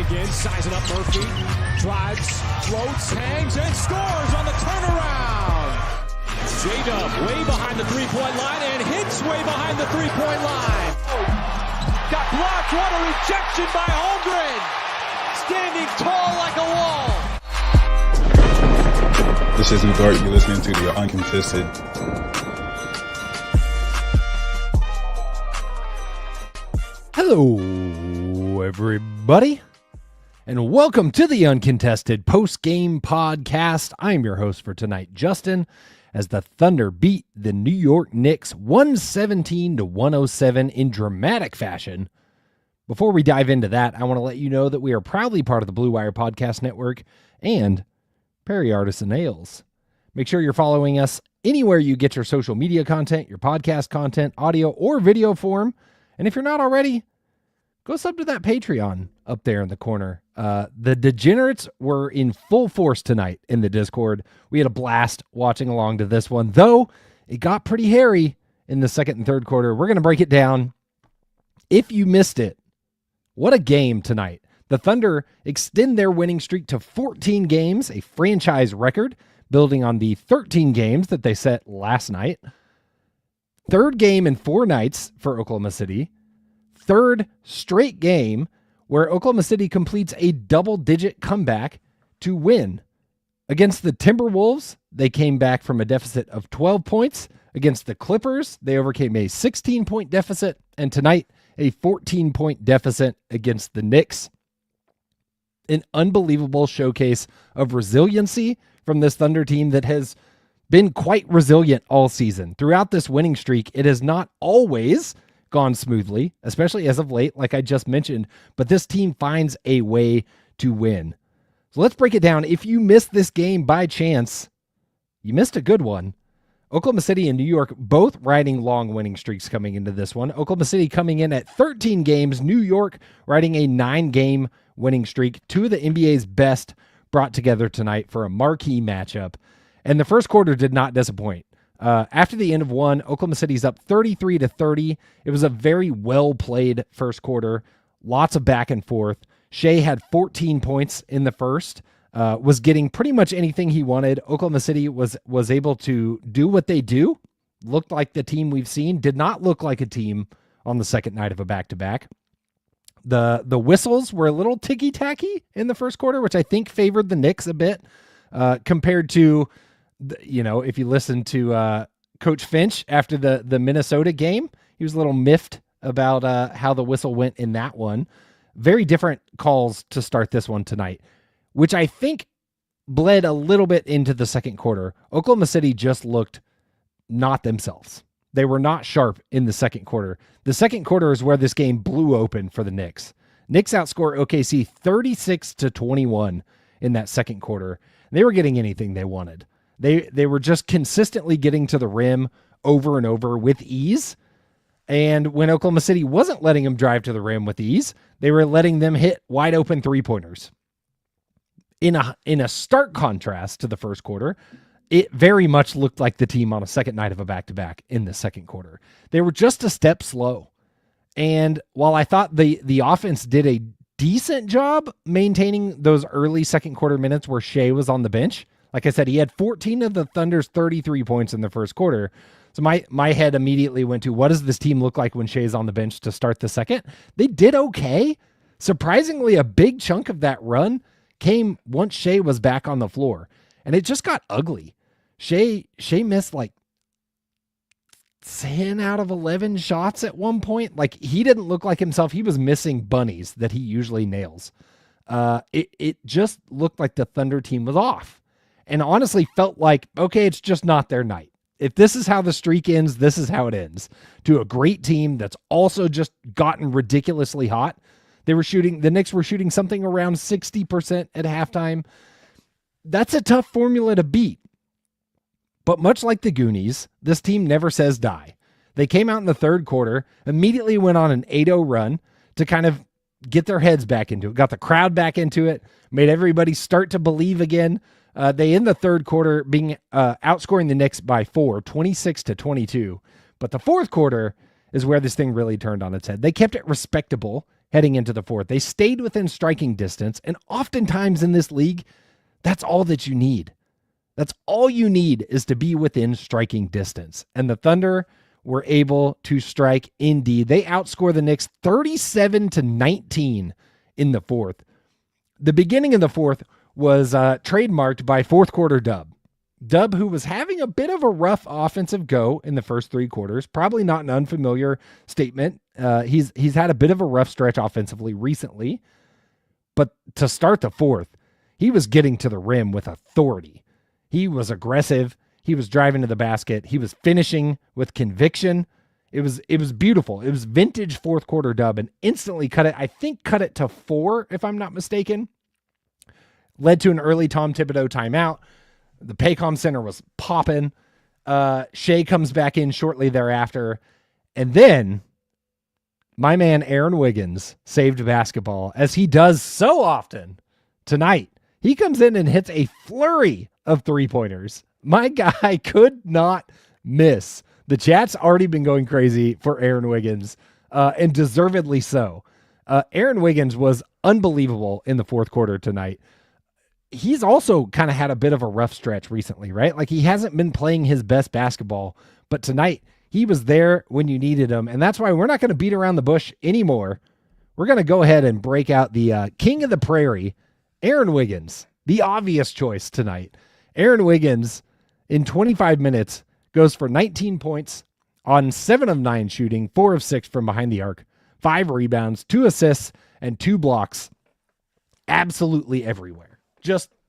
Wiggins sizing up Murphy. Drives, floats, hangs, and scores on the turnaround. J-Dub way behind the three-point line and hits way behind the three-point line. Got blocked. What a rejection by Holmgren. Standing tall like a wall. This is Dort. You're listening to the Uncontested. Hello, everybody, and welcome to the Uncontested post-game podcast. I'm your host for tonight, Justin, as the Thunder beat the New York Knicks 117-107 in dramatic fashion. Before we dive into that, I want to let you know that we are proudly part of the Blue Wire Podcast Network and Perry Artisan Ales. Make sure you're following us anywhere you get your social media content, your podcast content, audio or video form. And if you're not already, go sub to that Patreon up there in the corner. The degenerates were in full force tonight in the Discord. We had a blast watching along to this one, though it got pretty hairy in the second and third quarter. We're going to break it down. If you missed it, what a game tonight. The Thunder extend their winning streak to 14 games, a franchise record, building on the 13 games that they set last night. Third game in 4 nights for Oklahoma City. Third straight game where Oklahoma City completes a double-digit comeback to win. Against the Timberwolves, they came back from a deficit of 12 points. Against the Clippers, they overcame a 16-point deficit. And tonight, a 14-point deficit against the Knicks. An unbelievable showcase of resiliency from this Thunder team that has been quite resilient all season. Throughout this winning streak, it has not always gone smoothly, especially as of late, like I just mentioned, but this team finds a way to win. So let's break it down. If you missed this game by chance, you missed a good one. Oklahoma City and New York both riding long winning streaks coming into this one. Oklahoma City coming in at 13 games, New York riding a 9-game winning streak. Two of the NBA's best brought together tonight for a marquee matchup. And the first quarter did not disappoint. After the end of one, Oklahoma City's up 33-30. It was a very well-played first quarter. Lots of back and forth. Shea had 14 points in the first, was getting pretty much anything he wanted. Oklahoma City was able to do what they do. Looked like the team we've seen. Did not look like a team on the second night of a back-to-back. The whistles were a little ticky-tacky in the first quarter, which I think favored the Knicks a bit compared to... if you listen to Coach Finch after the Minnesota game, he was a little miffed about how the whistle went in that one. Very different calls to start this one tonight, which I think bled a little bit into the second quarter. Oklahoma City just looked not themselves. They were not sharp in the second quarter. The second quarter is where this game blew open for the Knicks. Knicks outscore OKC 36-21 in that second quarter. They were getting anything they wanted. They were just consistently getting to the rim over and over with ease. And when Oklahoma City wasn't letting them drive to the rim with ease, they were letting them hit wide open three-pointers. In a stark contrast to the first quarter, it very much looked like the team on a second night of a back-to-back in the second quarter. They were just a step slow. And while I thought the offense did a decent job maintaining those early second quarter minutes where Shea was on the bench, like I said, he had 14 of the Thunder's 33 points in the first quarter. So my head immediately went to, what does this team look like when Shea's on the bench to start the second? They did okay. Surprisingly, a big chunk of that run came once Shea was back on the floor. And it just got ugly. Shea missed like 10 out of 11 shots at one point. Like, he didn't look like himself. He was missing bunnies that he usually nails. It just looked like the Thunder team was off. And honestly felt like, okay, it's just not their night. If this is how the streak ends, this is how it ends. To a great team that's also just gotten ridiculously hot. The Knicks were shooting something around 60% at halftime. That's a tough formula to beat. But much like the Goonies, this team never says die. They came out in the third quarter, immediately went on an 8-0 run to kind of get their heads back into it, got the crowd back into it, made everybody start to believe again. They end the third quarter being outscoring the Knicks by 4, 26-22. But the fourth quarter is where this thing really turned on its head. They kept it respectable, heading into the fourth. They stayed within striking distance, and oftentimes in this league, that's all that you need. That's all you need is to be within striking distance. And the Thunder were able to strike indeed. They outscore the Knicks 37-19 in the fourth. The beginning of the fourth was trademarked by fourth quarter Dub. Dub, who was having a bit of a rough offensive go in the first three quarters, probably not an unfamiliar statement. He's had a bit of a rough stretch offensively recently, but to start the fourth, he was getting to the rim with authority. He was aggressive. He was driving to the basket. He was finishing with conviction. It was beautiful. It was vintage fourth quarter Dub, and instantly cut it to 4, if I'm not mistaken. Led to an early Tom Thibodeau timeout. The Paycom Center was popping. Shea comes back in shortly thereafter. And then my man Aaron Wiggins saved basketball, as he does so often tonight. He comes in and hits a flurry of three-pointers. My guy could not miss. The chat's already been going crazy for Aaron Wiggins, and deservedly so. Aaron Wiggins was unbelievable in the fourth quarter tonight. He's also kind of had a bit of a rough stretch recently, right? Like, he hasn't been playing his best basketball, but tonight he was there when you needed him. And that's why we're not going to beat around the bush anymore. We're going to go ahead and break out the King of the Prairie, Aaron Wiggins, the obvious choice tonight. Aaron Wiggins in 25 minutes goes for 19 points on 7 of 9 shooting, 4 of 6 from behind the arc, 5 rebounds, 2 assists, and 2 blocks. Absolutely everywhere.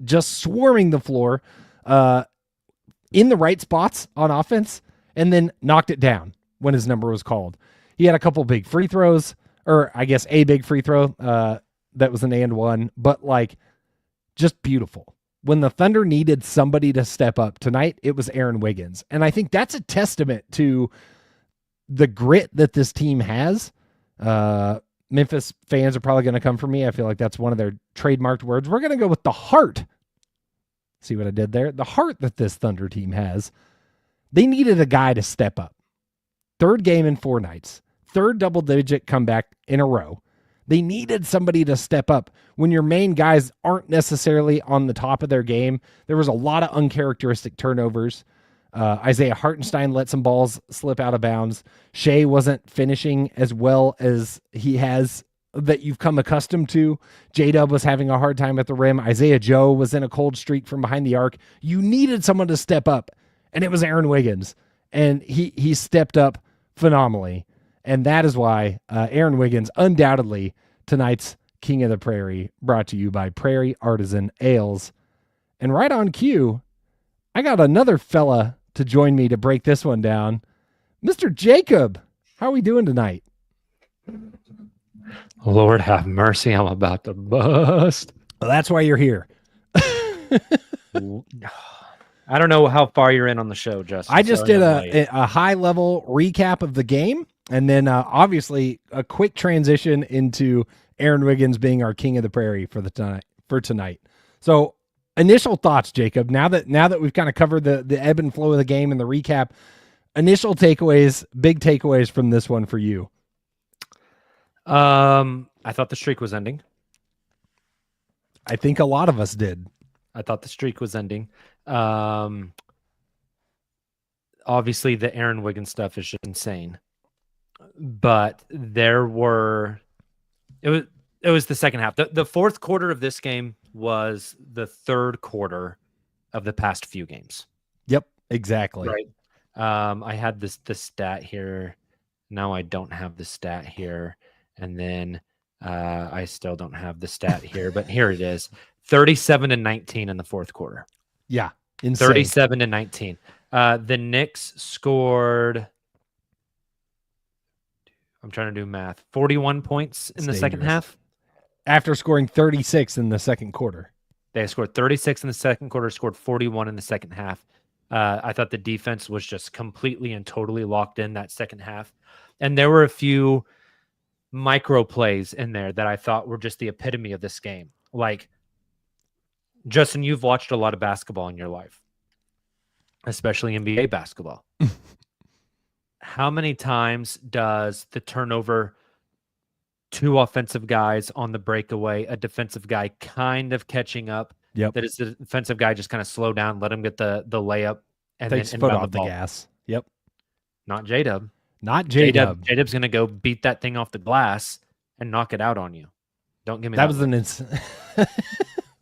Just swarming the floor in the right spots on offense, and then knocked it down when his number was called. He had a couple big free throws, or I guess a big free throw that was an and one, but like, just beautiful. When the Thunder needed somebody to step up tonight, it was Aaron Wiggins. And I think that's a testament to the grit that this team has. Memphis fans are probably going to come for me. I feel like that's one of their trademarked words. We're going to go with the heart. See what I did there? The heart that this Thunder team has. They needed a guy to step up. Third game in 4 nights. Third double-digit comeback in a row. They needed somebody to step up when your main guys aren't necessarily on the top of their game. There was a lot of uncharacteristic turnovers. Isaiah Hartenstein let some balls slip out of bounds. Shea wasn't finishing as well as he has that you've come accustomed to. J-Dub was having a hard time at the rim. Isaiah Joe was in a cold streak from behind the arc. You needed someone to step up, and it was Aaron Wiggins. And he stepped up phenomenally. And that is why Aaron Wiggins, undoubtedly tonight's King of the Prairie, brought to you by Prairie Artisan Ales. And right on cue, I got another fella to join me to break this one down. Mr. Jacob, how are we doing tonight? Lord have mercy, I'm about to bust. Well, that's why you're here. I don't know how far you're in on the show, Justin. I just did a high-level recap of the game, and then obviously a quick transition into Aaron Wiggins being our King of the Prairie for tonight. So, initial thoughts, Jacob. Now that we've kind of covered the ebb and flow of the game and the recap, initial takeaways, big takeaways from this one for you. I thought the streak was ending. I think a lot of us did. I thought the streak was ending. Obviously, the Aaron Wiggins stuff is just insane. But it was the second half. The fourth quarter of this game was the third quarter of the past few games. Yep, exactly. Right. I had the stat here. Now I don't have the stat here. And then I still don't have the stat here, but here it is. 37-19 in the fourth quarter. Yeah. Insane. 37-19. The Knicks scored, I'm trying to do math, 41 points in the second half. After scoring 36 in the second quarter. They scored 36 in the second quarter, scored 41 in the second half. I thought the defense was just completely and totally locked in that second half. And there were a few micro plays in there that I thought were just the epitome of this game. Like, Justin, you've watched a lot of basketball in your life, especially NBA basketball. How many times does the turnover 2 offensive guys on the breakaway, a defensive guy kind of catching up. Yep. That is the defensive guy just kind of slow down, let him get the layup, and Takes then foot inbound off the ball. gas. Yep. Not J-Dub. Not J-Dub. J-Dub's going to go beat that thing off the glass and knock it out on you. Don't give me that. That was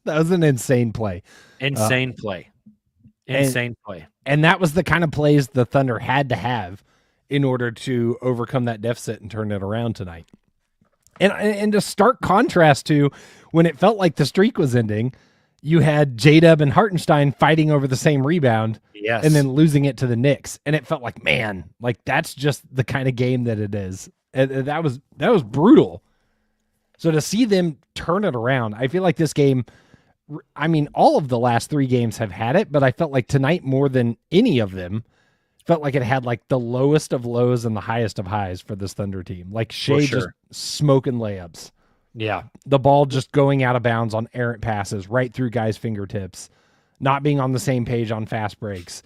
that was an insane play. Insane play. Insane play. And that was the kind of plays the Thunder had to have in order to overcome that deficit and turn it around tonight. And to stark contrast to when it felt like the streak was ending, you had J-Dub and Hartenstein fighting over the same rebound, yes, and then losing it to the Knicks. And it felt like, man, like that's just the kind of game that it is. And that was brutal. So to see them turn it around, I feel like this game, I mean, all of the last 3 games have had it, but I felt like tonight more than any of them felt like it had like the lowest of lows and the highest of highs for this Thunder team. Like Shea just smoking layups. Yeah. The ball just going out of bounds on errant passes right through guys' fingertips, not being on the same page on fast breaks,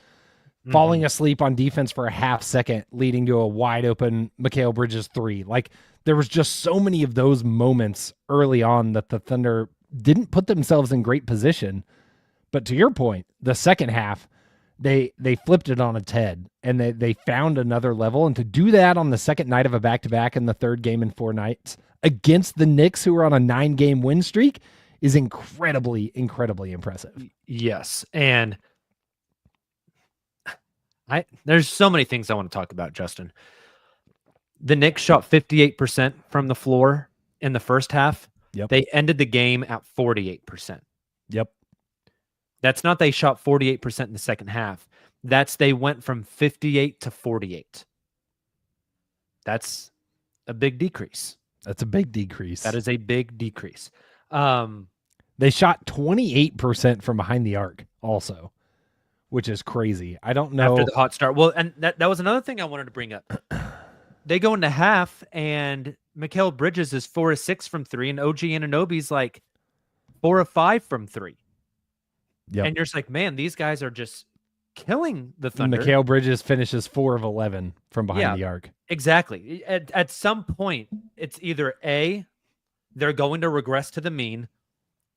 falling asleep on defense for a half second, leading to a wide open Mikal Bridges 3. Like there was just so many of those moments early on that the Thunder didn't put themselves in great position. But to your point, the second half, they flipped it on its head and they found another level. And to do that on the second night of a back-to-back and the third game in 4 nights against the Knicks, who are on a 9-game win streak, is incredibly, incredibly impressive. Yes. And there's so many things I want to talk about, Justin. The Knicks shot 58% from the floor in the first half. Yep. They ended the game at 48%. Yep. That's not they shot 48% in the second half. That's they went from 58 to 48. That's a big decrease. That's a big decrease. That is a big decrease. They shot 28% from behind the arc also, which is crazy. I don't know. After the hot start. Well, and that was another thing I wanted to bring up. They go into half, and Mikal Bridges is 4 of 6 from 3, and OG Anunoby's like 4 of 5 from 3. Yep. And you're just like, man, these guys are just killing the Thunder. Mikal Bridges finishes 4 of 11 from behind the arc. Exactly. At some point, it's either A, they're going to regress to the mean,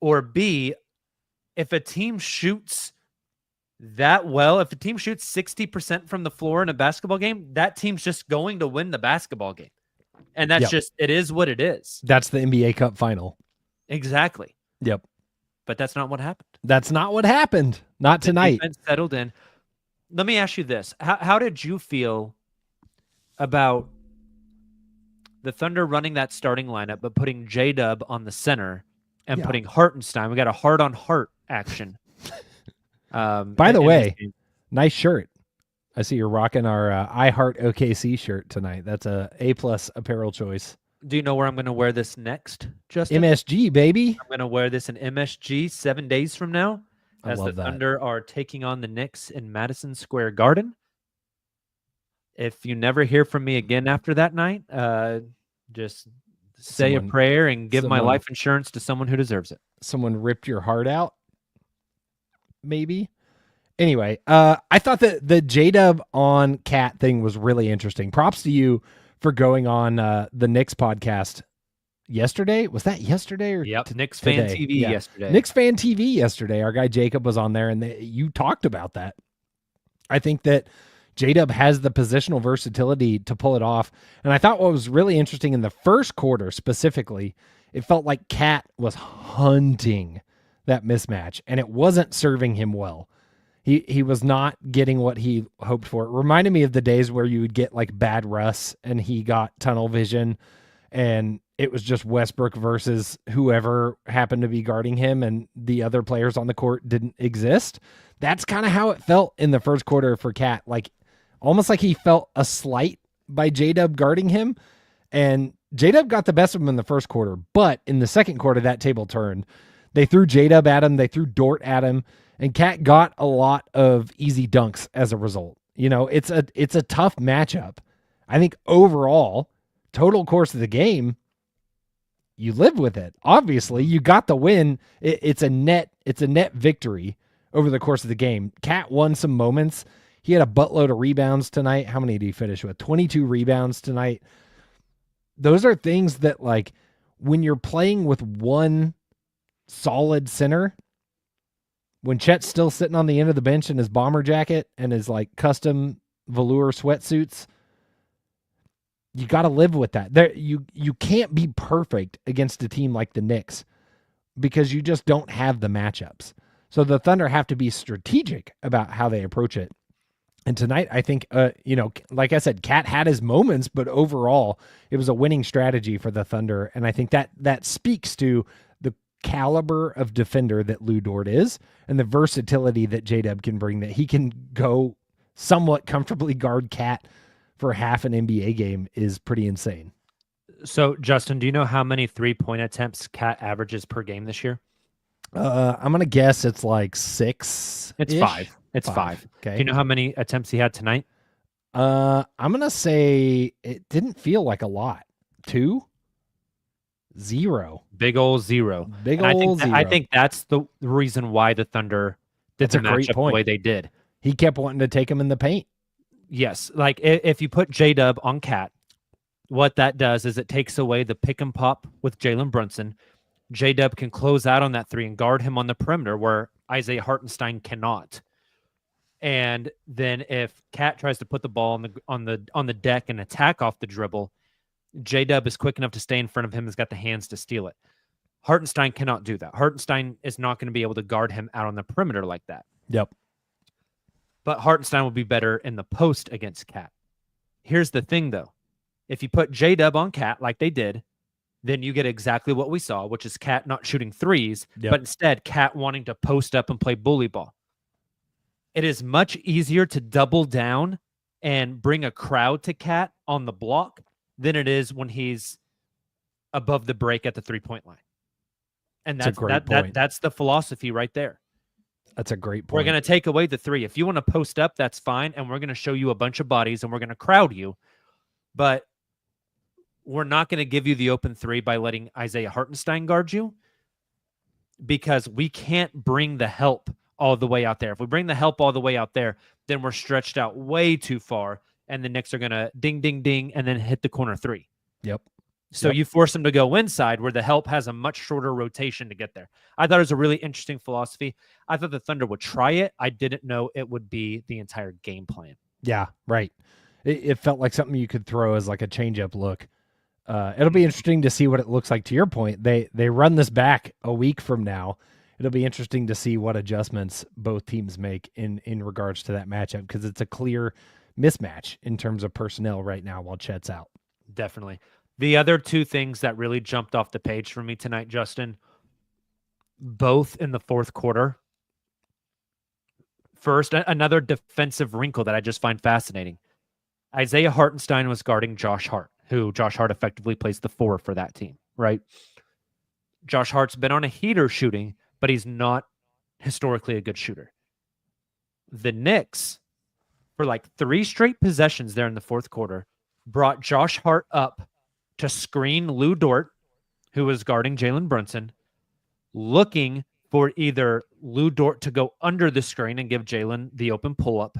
or B, if a team shoots that well, if a team shoots 60% from the floor in a basketball game, that team's just going to win the basketball game. And that's just, it is what it is. That's the NBA Cup final. Exactly. Yep. But that's not what happened. That's not what happened. Not tonight. Defense settled in. Let me ask you this. How did you feel about the Thunder running that starting lineup, but putting J-Dub on the center and putting Hartenstein? We got a heart-on-heart action. By the way, nice shirt. I see you're rocking our I Heart OKC shirt tonight. That's a A+ apparel choice. Do you know where I'm going to wear this next, Justin? MSG, baby. I'm going to wear this in MSG 7 days from now as the that. Thunder are taking on the Knicks in Madison Square Garden. If you never hear from me again after that night, just say a prayer and give my life insurance to someone who deserves it. Someone ripped your heart out, maybe. Anyway, I thought that the J-Dub on Cat thing was really interesting. Props to you for going on the Knicks podcast yesterday. Was that yesterday or Knicks Fan TV yesterday. Knicks Fan TV yesterday. Our guy Jacob was on there, and you talked about that. I think that J-Dub has the positional versatility to pull it off. And I thought what was really interesting in the first quarter specifically, it felt like Cat was hunting that mismatch, and it wasn't serving him well. He was not getting what he hoped for. It reminded me of the days where you would get like bad Russ and he got tunnel vision and it was just Westbrook versus whoever happened to be guarding him and the other players on the court didn't exist. That's kind of how it felt in the first quarter for Cat. Like almost like he felt a slight by J-Dub guarding him, and J-Dub got the best of him in the first quarter, but in the second quarter that table turned. They threw J-Dub at him, they threw Dort at him, and Cat got a lot of easy dunks as a result. You know, it's a tough matchup. I think overall, total course of the game, you live with it. Obviously, you got the win. It's a net victory over the course of the game. Cat won some moments. He had a buttload of rebounds tonight. How many did he finish with? 22 rebounds tonight. Those are things that, like, when you're playing with one solid center, when Chet's still sitting on the end of the bench in his bomber jacket and his like custom velour sweatsuits, you got to live with that. There, you can't be perfect against a team like the Knicks because you just don't have the matchups. So the Thunder have to be strategic about how they approach it. And tonight, I think, like I said, Cat had his moments, but overall, it was a winning strategy for the Thunder. And I think that speaks to the caliber of defender that Lou Dort is and the versatility that J-Dub can bring, that he can go somewhat comfortably guard Cat for half an NBA game is pretty insane. So, Justin, do you know how many 3-point attempts Cat averages per game this year? I'm going to guess it's like 6. It's 5. It's 5. Okay. Do you know how many attempts he had tonight? I'm going to say it didn't feel like a lot. 2? 0. Big old 0. Big old 0. I think that's the reason why the Thunder did That's a the great matchup point. the way they did. He kept wanting to take him in the paint. Yes. Like if you put J-Dub on Cat, what that does is it takes away the pick and pop with Jalen Brunson. J-Dub can close out on that 3 and guard him on the perimeter where Isaiah Hartenstein cannot. And then if Cat tries to put the ball on the deck and attack off the dribble, J-Dub is quick enough to stay in front of him, has got the hands to steal it. Hartenstein cannot do that. Hartenstein is not going to be able to guard him out on the perimeter like that. Yep. But Hartenstein will be better in the post against Cat. Here's the thing, though. If you put J-Dub on Cat like they did, then you get exactly what we saw, which is Cat not shooting threes, but instead Cat wanting to post up and play bully ball. It is much easier to double down and bring a crowd to Cat on the block than it is when he's above the break at the 3-point line. And that's a great point. That's the philosophy right there. That's a great point. We're going to take away the 3. If you want to post up, that's fine. And we're going to show you a bunch of bodies and we're going to crowd you. But we're not going to give you the open 3 by letting Isaiah Hartenstein guard you because we can't bring the help all the way out there. If we bring the help all the way out there, then we're stretched out way too far. And the Knicks are going to ding, ding, ding, and then hit the corner 3. Yep. So you force them to go inside where the help has a much shorter rotation to get there. I thought it was a really interesting philosophy. I thought the Thunder would try it. I didn't know it would be the entire game plan. Yeah, right. It felt like something you could throw as like a change-up look. It'll be interesting to see what it looks like. To your point, they run this back a week from now. It'll be interesting to see what adjustments both teams make in regards to that matchup because it's a clear mismatch in terms of personnel right now while Chet's out. Definitely. The other 2 things that really jumped off the page for me tonight, Justin, both in the fourth quarter. First, another defensive wrinkle that I just find fascinating. Isaiah Hartenstein was guarding Josh Hart, who Josh Hart effectively plays the 4 for that team, right? Josh Hart's been on a heater shooting, but he's not historically a good shooter. The Knicks, for like 3 straight possessions there in the fourth quarter, brought Josh Hart up to screen Lou Dort, who was guarding Jalen Brunson, looking for either Lou Dort to go under the screen and give Jalen the open pull-up,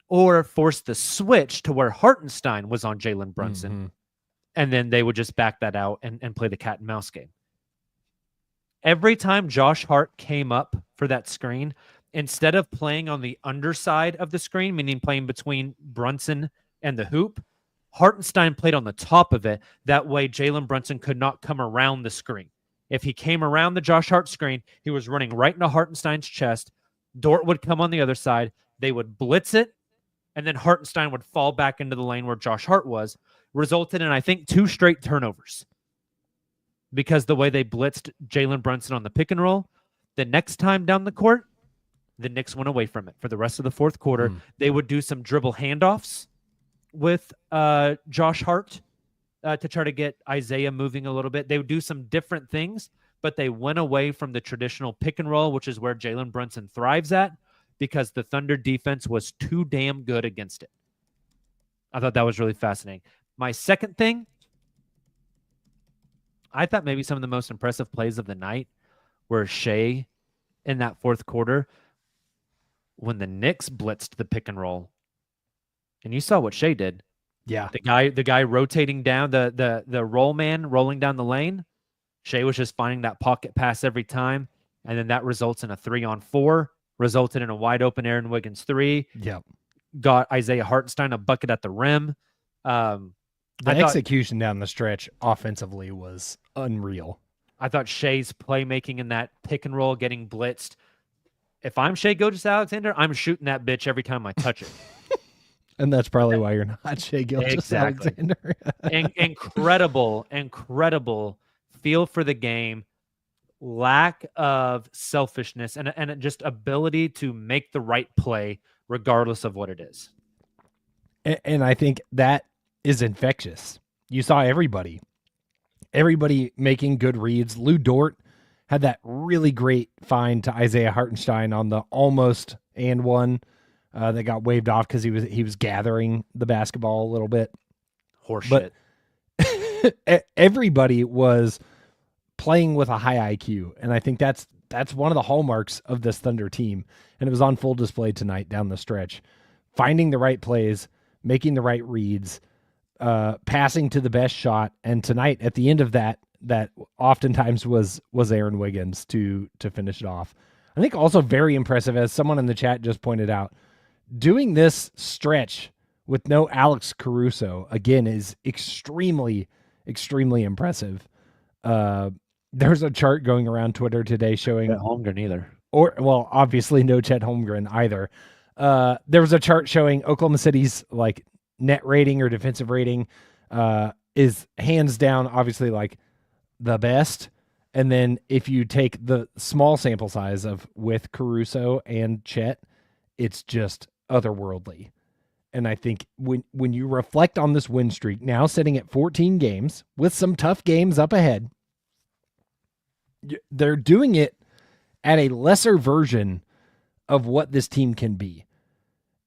or force the switch to where Hartenstein was on Jalen Brunson, and then they would just back that out and play the cat and mouse game. Every time Josh Hart came up for that screen, instead of playing on the underside of the screen, meaning playing between Brunson and the hoop, Hartenstein played on the top of it. That way, Jalen Brunson could not come around the screen. If he came around the Josh Hart screen, he was running right into Hartenstein's chest. Dort would come on the other side. They would blitz it, and then Hartenstein would fall back into the lane where Josh Hart was, resulted in, I think, 2 straight turnovers. Because the way they blitzed Jalen Brunson on the pick and roll, the next time down the court, the Knicks went away from it. For the rest of the fourth quarter, they would do some dribble handoffs with Josh Hart to try to get Isaiah moving a little bit. They would do some different things, but they went away from the traditional pick and roll, which is where Jalen Brunson thrives at, because the Thunder defense was too damn good against it. I thought that was really fascinating. My second thing, I thought maybe some of the most impressive plays of the night were Shea in that fourth quarter when the Knicks blitzed the pick and roll. And you saw what Shea did. Yeah. The guy rotating down, the roll man rolling down the lane. Shea was just finding that pocket pass every time, and then that results in a 3-on-4, resulted in a wide open Aaron Wiggins 3. Yep. Got Isaiah Hartenstein a bucket at the rim. The execution down the stretch offensively was unreal. I thought Shea's playmaking in that pick and roll, getting blitzed. If I'm Shea Gilgeous-Alexander, I'm shooting that bitch every time I touch it. And that's probably why you're not Shea Gilgeous-Alexander. Incredible feel for the game, lack of selfishness, and just ability to make the right play regardless of what it is. And I think that is infectious. You saw everybody making good reads. Lou Dort had that really great find to Isaiah Hartenstein on the almost and one that got waved off because he was gathering the basketball a little bit. Horseshit. But everybody was playing with a high IQ, and I think that's one of the hallmarks of this Thunder team, and it was on full display tonight down the stretch. Finding the right plays, making the right reads, passing to the best shot, and tonight at the end of that oftentimes was Aaron Wiggins to finish it off. I think also very impressive, as someone in the chat just pointed out, doing this stretch with no Alex Caruso again is extremely, extremely impressive. There's a chart going around Twitter today showing Holmgren either, obviously no Chet Holmgren either. There was a chart showing Oklahoma City's like net rating or defensive rating is hands down obviously like the best, and then if you take the small sample size of with Caruso and Chet, it's just otherworldly. And I think when you reflect on this win streak, now sitting at 14 games with some tough games up ahead, they're doing it at a lesser version of what this team can be.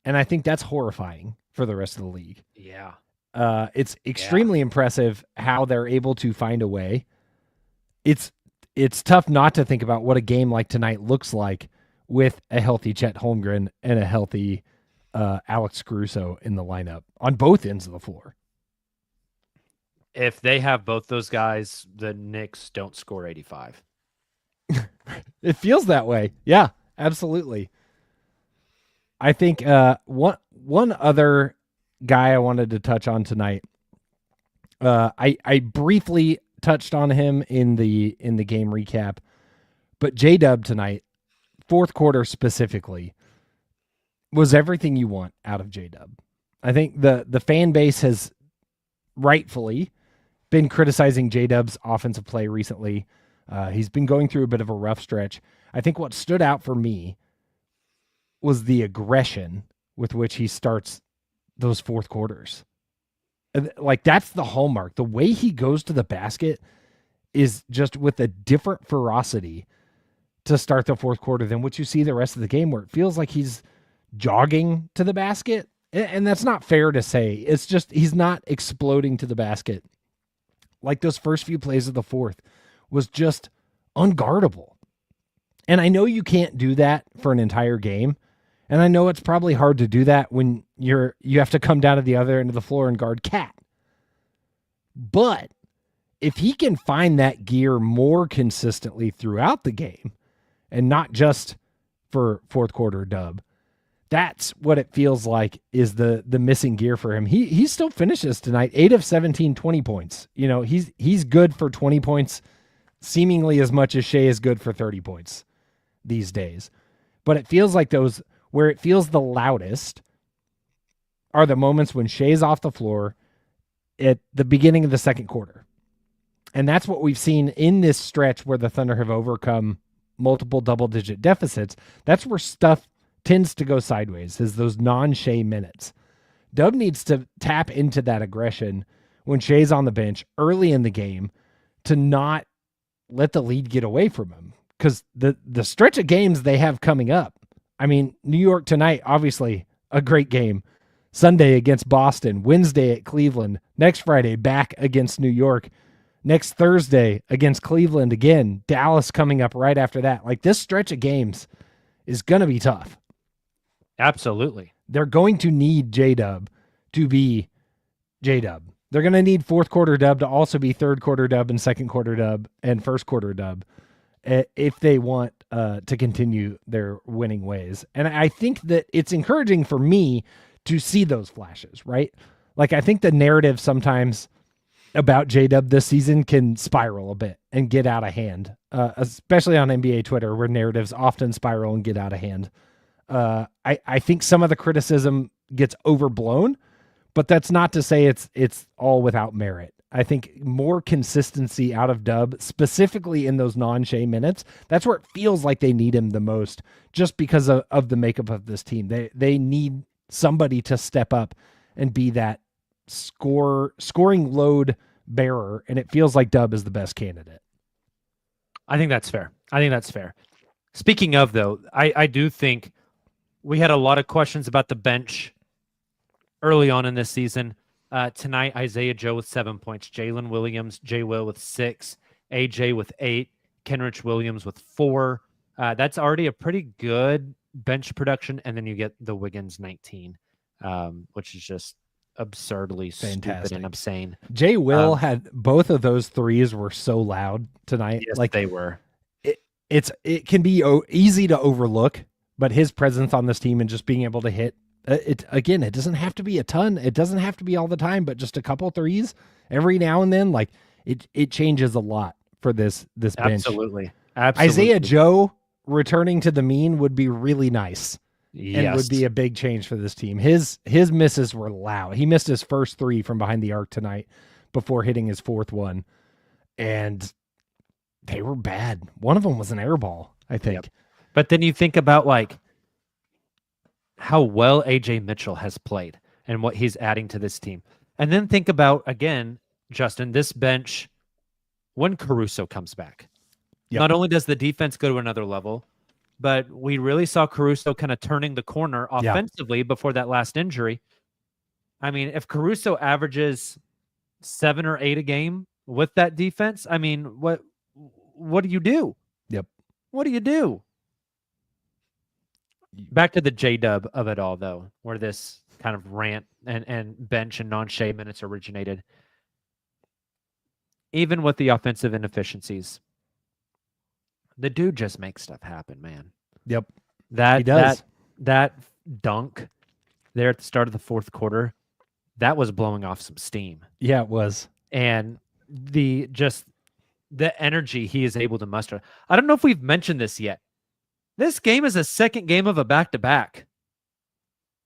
And I think that's horrifying for the rest of the league. Yeah. It's extremely impressive how they're able to find a way. It's tough not to think about what a game like tonight looks like with a healthy Chet Holmgren and a healthy Alex Caruso in the lineup on both ends of the floor. If they have both those guys, the Knicks don't score 85. It feels that way. Yeah, absolutely. I think one other guy I wanted to touch on tonight. I briefly touched on him in the game recap, but J-Dub tonight, fourth quarter specifically, was everything you want out of J-Dub. I think the fan base has rightfully been criticizing J-Dub's offensive play recently. He's been going through a bit of a rough stretch. I think what stood out for me was the aggression with which he starts those fourth quarters. Like, that's the hallmark. The way he goes to the basket is just with a different ferocity to start the fourth quarter than what you see the rest of the game, where it feels like he's jogging to the basket. And that's not fair to say. It's just he's not exploding to the basket. Like, those first few plays of the fourth was just unguardable. And I know you can't do that for an entire game. And I know it's probably hard to do that when you have to come down to the other end of the floor and guard Cat. But if he can find that gear more consistently throughout the game and not just for fourth quarter dub, that's what it feels like is the missing gear for him. He still finishes tonight 8 of 17, 20 points. You know, he's good for 20 points, seemingly as much as Shea is good for 30 points these days. But it feels like those where it feels the loudest are the moments when Shea's off the floor at the beginning of the second quarter. And that's what we've seen in this stretch where the Thunder have overcome multiple double-digit deficits. That's where stuff tends to go sideways, is those non-Shea minutes. Dub needs to tap into that aggression when Shea's on the bench early in the game to not let the lead get away from him. Because the stretch of games they have coming up, I mean, New York tonight, obviously a great game. Sunday against Boston, Wednesday at Cleveland, next Friday back against New York, next Thursday against Cleveland again, Dallas coming up right after that. Like, this stretch of games is going to be tough. Absolutely. They're going to need J-Dub to be J-Dub. They're going to need fourth quarter dub to also be third quarter dub and second quarter dub and first quarter dub if they want to continue their winning ways. And I think that it's encouraging for me to see those flashes, right? Like, I think the narrative sometimes about J-Dub this season can spiral a bit and get out of hand, especially on NBA Twitter, where narratives often spiral and get out of hand. I think some of the criticism gets overblown, but that's not to say it's all without merit. I think more consistency out of Dub, specifically in those non-Shea minutes, that's where it feels like they need him the most, just because of the makeup of this team. They need somebody to step up and be that scoring load bearer, and it feels like Dub is the best candidate. I think that's fair. Speaking of, though, I do think we had a lot of questions about the bench early on in this season. Tonight, Isaiah Joe with 7 points, Jaylen Williams, J. Will with 6, AJ with 8, Kenrich Williams with 4. That's already a pretty good bench production, and then you get the Wiggins 19, which is just absurdly stupid and insane. J. Will had both of those threes were so loud tonight. Yes, like they were. It can be easy to overlook, but his presence on this team and just being able to hit it again, it doesn't have to be a ton. It doesn't have to be all the time, but just a couple threes every now and then. Like it changes a lot for this bench. Absolutely. Isaiah Joe returning to the mean would be really nice. Yes. And would be a big change for this team. His misses were loud. He missed his first 3 from behind the arc tonight before hitting his fourth one, and they were bad. One of them was an air ball, I think. Yep. But then you think about like how well AJ Mitchell has played and what he's adding to this team. And then think about, again, Justin, this bench when Caruso comes back. Yep. Not only does the defense go to another level, but we really saw Caruso kind of turning the corner offensively before that last injury. I mean, if Caruso averages 7 or 8 a game with that defense, I mean, what do you do? Yep. What do you do? Back to the J-Dub of it all, though, where this kind of rant and bench and non-Shea minutes originated. Even with the offensive inefficiencies, the dude just makes stuff happen, man. Yep. He does. That dunk there at the start of the fourth quarter, that was blowing off some steam. Yeah, it was. And the energy he is able to muster. I don't know if we've mentioned this yet. This game is a second game of a back-to-back.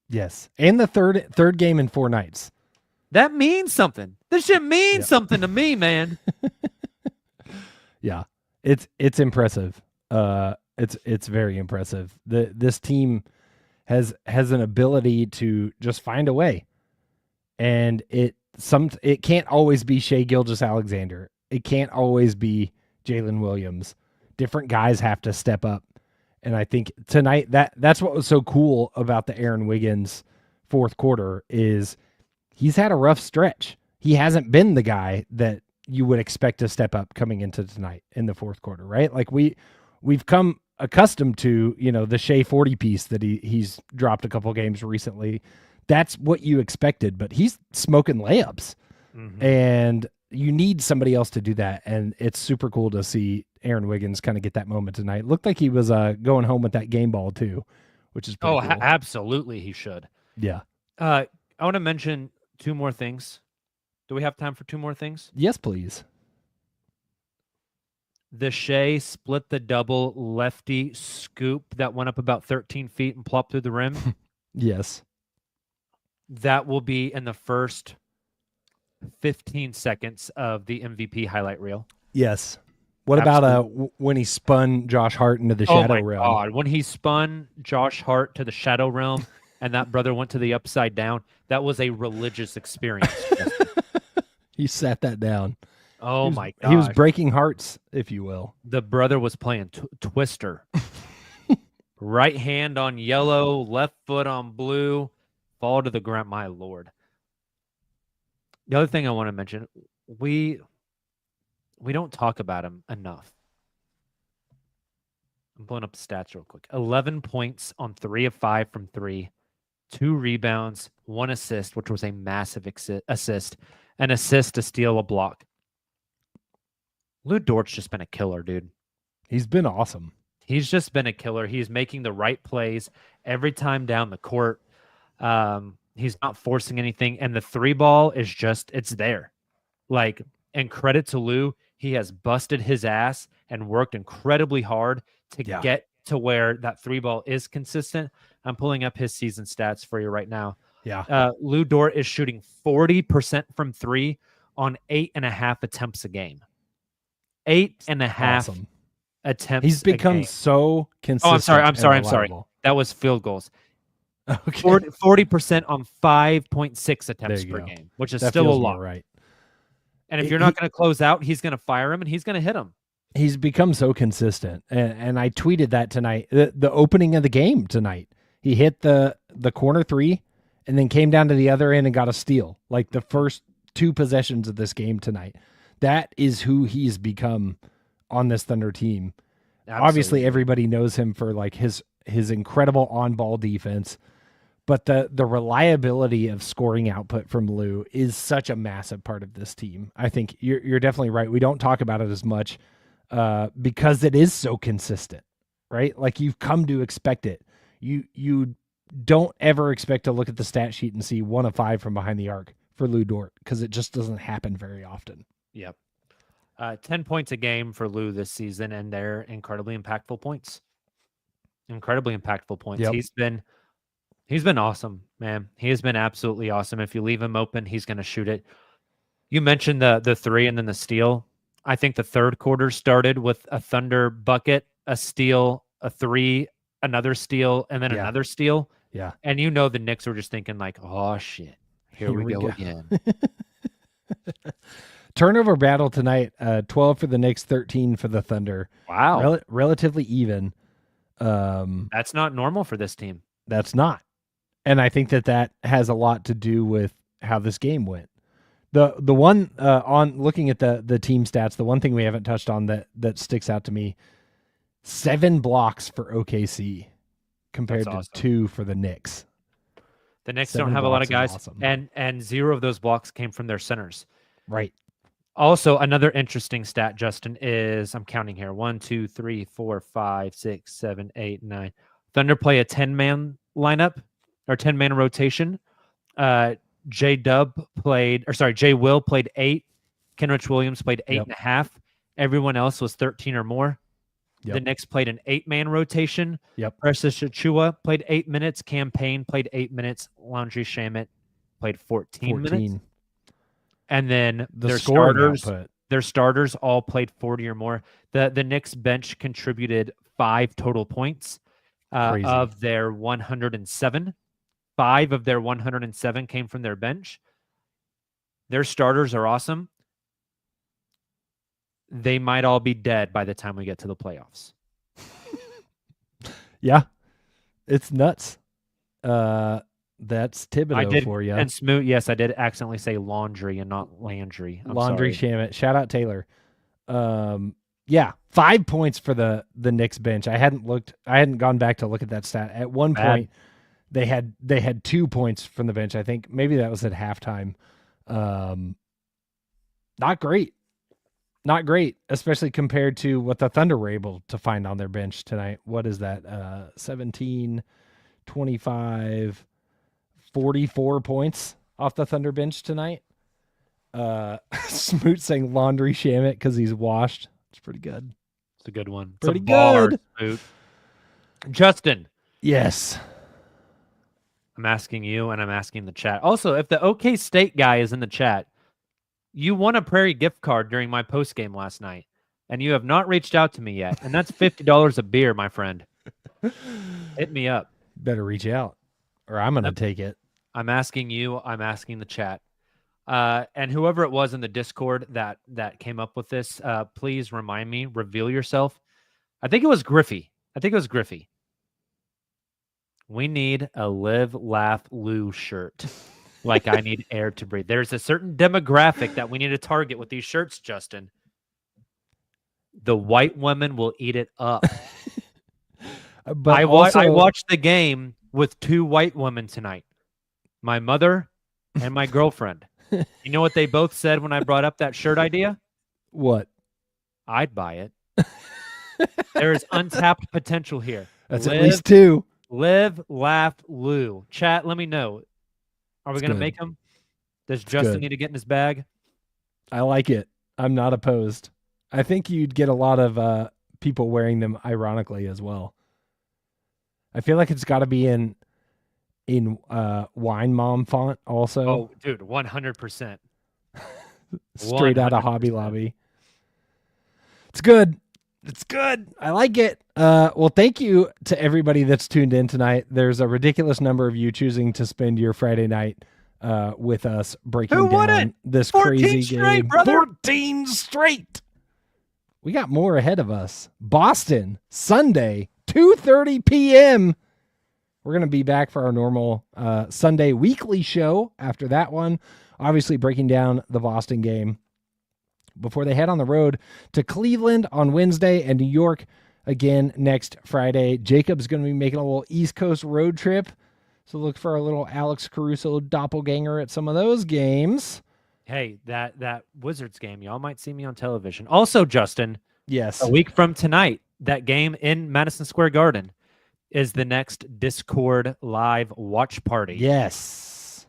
Yes. And the third game in 4 nights. That means something. This shit means something to me, man. Yeah. It's impressive. It's very impressive. This team has an ability to just find a way. And it can't always be Shai Gilgeous-Alexander. It can't always be Jaylen Williams. Different guys have to step up. And I think tonight that's what was so cool about the Aaron Wiggins fourth quarter is he's had a rough stretch. He hasn't been the guy that you would expect to step up coming into tonight in the fourth quarter, right? Like we've come accustomed to, the Shea 40 piece that he's dropped a couple games recently. That's what you expected, but he's smoking layups. Mm-hmm. And you need somebody else to do that. And it's super cool to see Aaron Wiggins kind of get that moment tonight. Looked like he was going home with that game ball too, which is pretty cool. Absolutely he should. Yeah. I want to mention 2 more things. Do we have time for 2 more things? Yes, please. The Shea split the double lefty scoop that went up about 13 feet and plopped through the rim. Yes. That will be in the first 15 seconds of the MVP highlight reel. Yes. What about when he spun Josh Hart into the shadow realm? Oh my God. When he spun Josh Hart to the shadow realm and that brother went to the upside down, that was a religious experience. He sat that down. Oh my God. He was breaking hearts, if you will. The brother was playing Twister. Right hand on yellow, left foot on blue, fall to the ground. My Lord. The other thing I want to mention, we don't talk about him enough. I'm pulling up the stats real quick. 11 points on 3 of 5 from 3, 2 rebounds, 1 assist, which was a massive assist, an assist, a steal, a block. Lou Dort's just been a killer, dude. He's been awesome. He's just been a killer. He's making the right plays every time down the court. He's not forcing anything. And the 3-ball is just, it's there. Like, and credit to Lou, he has busted his ass and worked incredibly hard to get to where that 3-ball is consistent. I'm pulling up his season stats for you right now. Yeah. Lou Dort is shooting 40% from 3 on 8.5 attempts a game. 8.5 awesome. Attempts. He's become so consistent. I'm sorry. That was field goals. Okay. 40% on 5.6 attempts per game, which is still a lot. Right. And if you're not going to close out, he's going to fire him and he's going to hit him. He's become so consistent. And I tweeted that tonight, the opening of the game tonight. He hit the corner 3 and then came down to the other end and got a steal. Like the first 2 possessions of this game tonight. That is who he's become on this Thunder team. Absolutely. Obviously, everybody knows him for like his incredible on-ball defense, but the reliability of scoring output from Lou is such a massive part of this team. I think you're definitely right. We don't talk about it as much because it is so consistent, right? Like you've come to expect it. You don't ever expect to look at the stat sheet and see 1 of 5 from behind the arc for Lou Dort because it just doesn't happen very often. Yep. 10 points a game for Lou this season, and they're incredibly impactful points. Incredibly impactful points. Yep. He's been awesome, man. He has been absolutely awesome. If you leave him open, he's going to shoot it. You mentioned the 3 and then the steal. I think the third quarter started with a Thunder bucket, a steal, a 3, another steal, and then another steal. Yeah. And you know the Knicks were just thinking like, oh, shit. Here we go again. Turnover battle tonight, 12 for the Knicks, 13 for the Thunder. Wow. Relatively even. That's not normal for this team. That's not. And I think that has a lot to do with how this game went. The one on looking at the team stats, the one thing we haven't touched on that sticks out to me, 7 blocks for OKC compared to 2 for the Knicks. The Knicks don't have a lot of guys, awesome. and 0 of those blocks came from their centers. Right. Also, another interesting stat, Justin, is I'm counting here. 1, 2, 3, 4, 5, 6, 7, 8, 9. Thunder play a 10-man lineup or 10-man rotation. Jay Will played 8. Kenrich Williams played 8.5. Everyone else was 13 or more. Yep. The Knicks played an 8-man rotation. Yep. Precious Achiuwa played 8 minutes. Campaign played 8 minutes. Landry Shamet played 14 minutes. And then their starters all played 40 or more. The Knicks bench contributed 5 total points of their 107. 5 of their 107 came from their bench. Their starters are awesome. They might all be dead by the time we get to the playoffs. Yeah, it's nuts. That's Thibodeau for you. And Smoot, yes, I did accidentally say laundry and not Landry. Laundry Shamet. Shout out Taylor. Yeah, 5 points for the Knicks bench. I hadn't gone back to look at that stat. At one point, they had 2 points from the bench. I think maybe that was at halftime. Not great. Not great, especially compared to what the Thunder were able to find on their bench tonight. What is that? 17, 25, 44 points off the Thunder bench tonight. Smoot saying laundry Shamet because he's washed. It's pretty good. It's a good one. It's pretty good. Smoot. Justin. Yes. I'm asking you and I'm asking the chat. Also, if the OK State guy is in the chat, you won a Prairie gift card during my post game last night, and you have not reached out to me yet. And that's $50 a beer, my friend. Hit me up. Better reach out, or I'm going to take it. I'm asking you. I'm asking the chat. And whoever it was in the Discord that came up with this, please remind me, reveal yourself. I think it was Griffey. We need a Live, Laugh, Lou shirt. Like I need air to breathe. There's a certain demographic that we need to target with these shirts, Justin. The white women will eat it up. But I also, watched the game with 2 white women tonight. My mother and my girlfriend. You know what they both said when I brought up that shirt idea? What? I'd buy it. There is untapped potential here. That's at least 2. Live, laugh, Lou. Chat, let me know. Are we going to make him? Does Justin need to get in his bag? I like it. I'm not opposed. I think you'd get a lot of people wearing them ironically as well. I feel like it's got to be in Wine Mom font also. Oh, dude, 100%. Straight out of Hobby Lobby. It's good. It's good. I like it. Well, thank you to everybody that's tuned in tonight. There's a ridiculous number of you choosing to spend your Friday night with us breaking down this crazy game. 14 straight. We got more ahead of us. Boston, Sunday, 2:30 p.m. We're going to be back for our normal Sunday weekly show after that one. Obviously breaking down the Boston game before they head on the road to Cleveland on Wednesday and New York again next Friday. Jacob's going to be making a little East Coast road trip. So look for a little Alex Caruso doppelganger at some of those games. Hey, that Wizards game, y'all might see me on television. Also, Justin, yes, a week from tonight, that game in Madison Square Garden is the next Discord live watch party. Yes.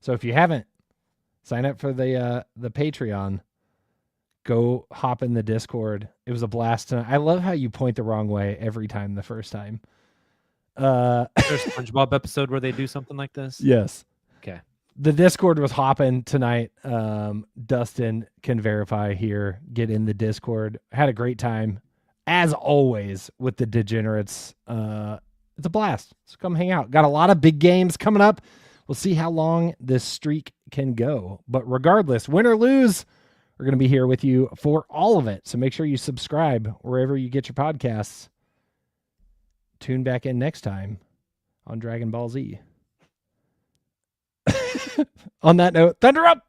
So if you haven't, sign up for the Patreon. Go hop in the Discord. It was a blast tonight. I love how you point the wrong way every time the first time. There's a SpongeBob episode where they do something like this? Yes. Okay. The Discord was hopping tonight. Dustin can verify here. Get in the Discord. Had a great time, as always, with the Degenerates. It's a blast. So come hang out. Got a lot of big games coming up. We'll see how long this streak can go. But regardless, win or lose, we're going to be here with you for all of it. So make sure you subscribe wherever you get your podcasts. Tune back in next time on Dragon Ball Z. On that note, Thunder up!